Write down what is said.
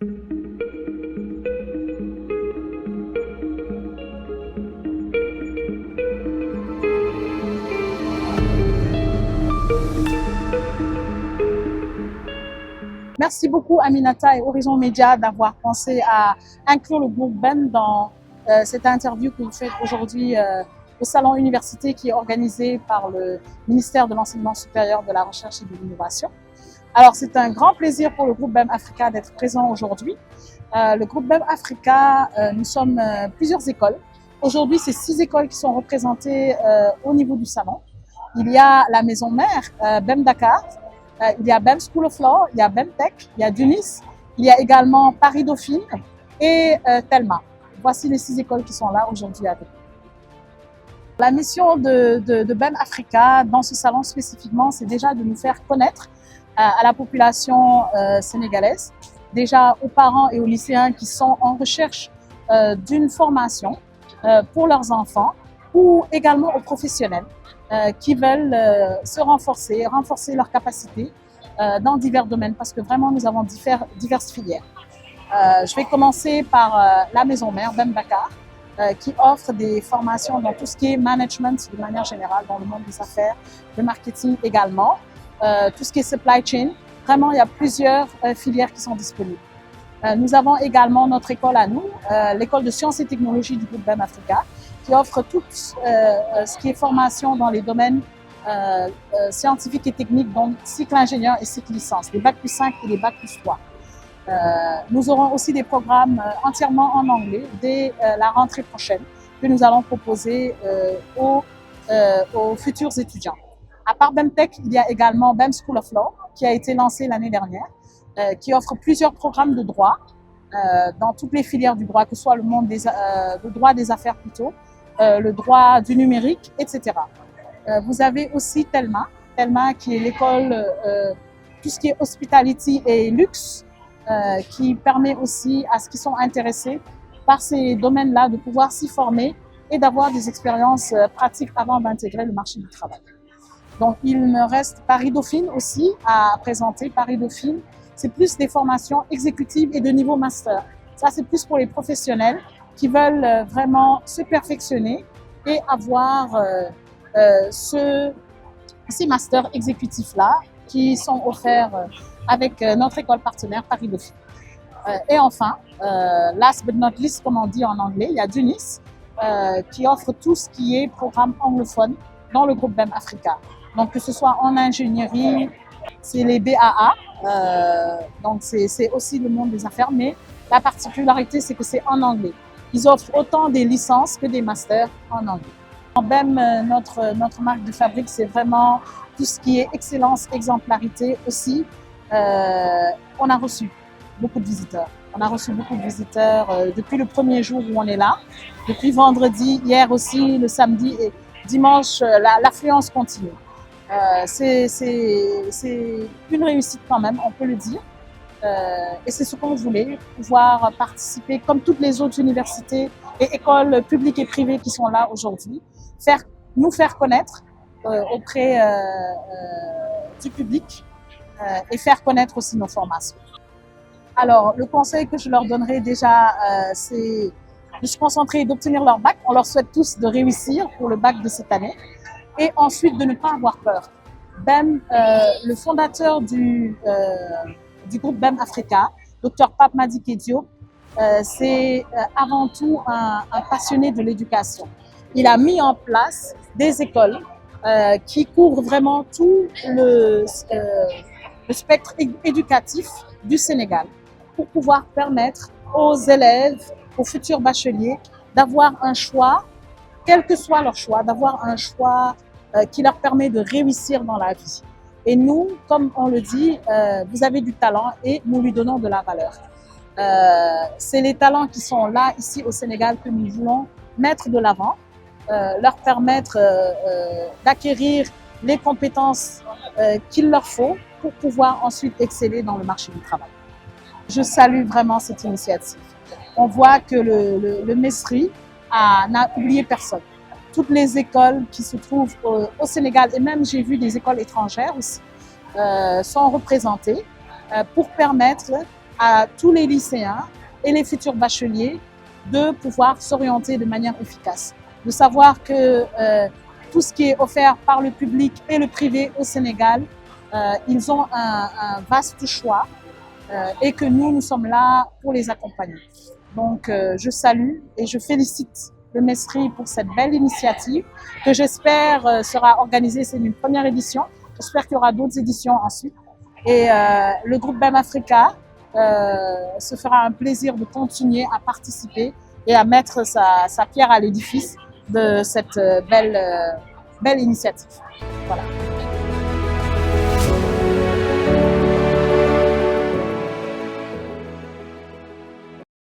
Merci beaucoup Aminata et Horizon Média d'avoir pensé à inclure le groupe BEM dans cette interview que vous faites aujourd'hui au Salon Université qui est organisé par le ministère de l'Enseignement supérieur, de la Recherche et de l'Innovation. Alors c'est un grand plaisir pour le groupe BEM Africa d'être présent aujourd'hui. Le groupe BEM Africa, nous sommes plusieurs écoles. Aujourd'hui, c'est 6 écoles qui sont représentées au niveau du salon. Il y a la maison mère, BEM Dakar. Il y a BEM School of Law, il y a BEM Tech, il y a Dunis, il y a également Paris Dauphine et Telma. Voici les 6 écoles qui sont là aujourd'hui avec nous. La mission de BEM Africa dans ce salon spécifiquement, c'est déjà de nous faire connaître à la population sénégalaise, déjà aux parents et aux lycéens qui sont en recherche d'une formation pour leurs enfants ou également aux professionnels qui veulent se renforcer leurs capacités dans divers domaines parce que vraiment nous avons diverses filières. Je vais commencer par la maison mère, BEM Dakar, qui offre des formations dans tout ce qui est management de manière générale, dans le monde des affaires, le marketing également, tout ce qui est supply chain. Vraiment, il y a plusieurs filières qui sont disponibles. Nous avons également notre école à nous, l'école de sciences et technologies du groupe BEM Africa, qui offre tout ce qui est formation dans les domaines scientifiques et techniques, donc cycle ingénieur et cycle licence, les Bac plus 5 et les Bac plus 3. Nous aurons aussi des programmes entièrement en anglais dès la rentrée prochaine que nous allons proposer aux futurs étudiants. À part BEM Tech, il y a également BEM School of Law qui a été lancé l'année dernière, qui offre plusieurs programmes de droit dans toutes les filières du droit, que ce soit le monde le droit des affaires plutôt, le droit du numérique, etc. Vous avez aussi Telma qui est l'école, tout ce qui est hospitality et luxe, qui permet aussi à ceux qui sont intéressés par ces domaines-là de pouvoir s'y former et d'avoir des expériences pratiques avant d'intégrer le marché du travail. Donc il me reste Paris Dauphine aussi à présenter. Paris Dauphine, c'est plus des formations exécutives et de niveau master. Ça, c'est plus pour les professionnels qui veulent vraiment se perfectionner et avoir ces masters exécutifs-là qui sont offerts avec notre école partenaire Paris Dauphine. Et enfin, last but not least, comme on dit en anglais, il y a Dunis qui offre tout ce qui est programme anglophone dans le groupe BEM Africa. Donc que ce soit en ingénierie, c'est les BAA, donc c'est aussi le monde des affaires, mais la particularité c'est que c'est en anglais. Ils offrent autant des licences que des masters en anglais. En BEM, notre marque de fabrique, c'est vraiment tout ce qui est excellence, exemplarité aussi. On a reçu beaucoup de visiteurs. On a reçu beaucoup de visiteurs depuis le premier jour où on est là, depuis vendredi, hier aussi, le samedi et dimanche, l'affluence continue. C'est une réussite quand même, on peut le dire. Et c'est ce qu'on voulait, pouvoir participer comme toutes les autres universités et écoles publiques et privées qui sont là aujourd'hui, nous faire connaître auprès du public et faire connaître aussi nos formations. Alors, le conseil que je leur donnerai déjà, c'est de se concentrer et d'obtenir leur bac. On leur souhaite tous de réussir pour le bac de cette année. Et ensuite, de ne pas avoir peur. BEM, le fondateur du groupe BEM Africa, Dr Pape Madické Diop, c'est avant tout un passionné de l'éducation. Il a mis en place des écoles qui couvrent vraiment tout le spectre éducatif du Sénégal pour pouvoir permettre aux élèves, aux futurs bacheliers, d'avoir un choix, quel que soit leur choix, d'avoir un choix qui leur permet de réussir dans la vie. Et nous, comme on le dit, vous avez du talent et nous lui donnons de la valeur. C'est les talents qui sont là, ici au Sénégal, que nous voulons mettre de l'avant, leur permettre d'acquérir les compétences qu'il leur faut pour pouvoir ensuite exceller dans le marché du travail. Je salue vraiment cette initiative. On voit que le MESRI n'a oublié personne. Toutes les écoles qui se trouvent au Sénégal, et même j'ai vu des écoles étrangères aussi, sont représentées pour permettre à tous les lycéens et les futurs bacheliers de pouvoir s'orienter de manière efficace. De savoir que tout ce qui est offert par le public et le privé au Sénégal, ils ont un vaste choix et que nous sommes là pour les accompagner. Donc, je salue et je félicite le MESRI pour cette belle initiative que j'espère sera organisée. C'est une première édition. J'espère qu'il y aura d'autres éditions ensuite. Et le groupe BEM Africa se fera un plaisir de continuer à participer et à mettre sa pierre à l'édifice de cette belle initiative. Voilà.